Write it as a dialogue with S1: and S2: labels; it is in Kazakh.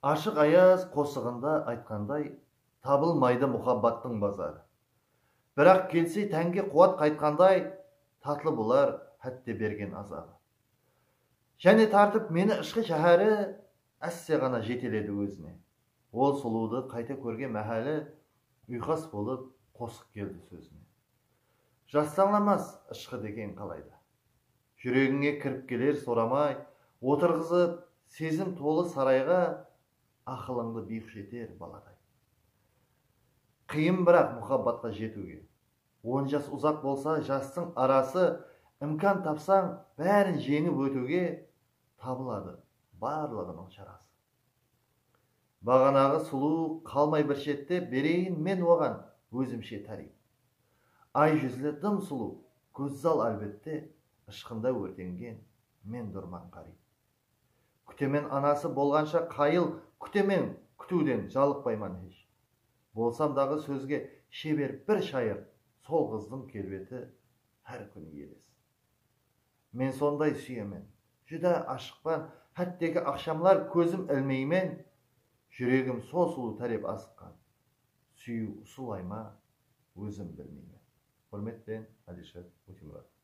S1: Ашық аяз қосығында айтқандай, табылмайды мұхаббаттың базары. Бірақ келсе тәнге қуат қайтқандай, татлы болар хәтте берген азабы. Және тартып мені ішкі шәһәрі, әссе ғана жетеледі өзіне. Ол сұлуды қайта көрген мәхәлі, ұйқас болып қосық келді сөзіне. Жастаңламас ішқы деген қалайда. Жүрегіңе кіріп келер сорамай, отырғызып сезім толы сарайға, ақылыңды биік жетер баладай. Қиын бірақ мұхаббатқа жетуге. 10 жас ұзақ болса жастың арасы, імкан тапсаң бәрін жеңіп өтуге, табылады барлығының шарасы. Бағанағы сұлу қалмай бір шетте, берейін мен оған өзімше тарих. Ай жүзлі дым сұлу, көззал әлбетте, ышқында өртенген мен дұрман қари. Күтемен анасы болғанша қайыл, күтемен күтуден жалықпайман еш. Болсам дағы сөзге шебер бір шайыр, сол қыздың келбеті әр күн елес. Мен сондай сүйемен, жүдә ашықпан, әттегі ақшамлар көзім ілмеймен, жүрегім сол сұлу тәреп асыққан, сүю ұсылайма өзім білмеймен. Құрметпен, Алишер Утемурат.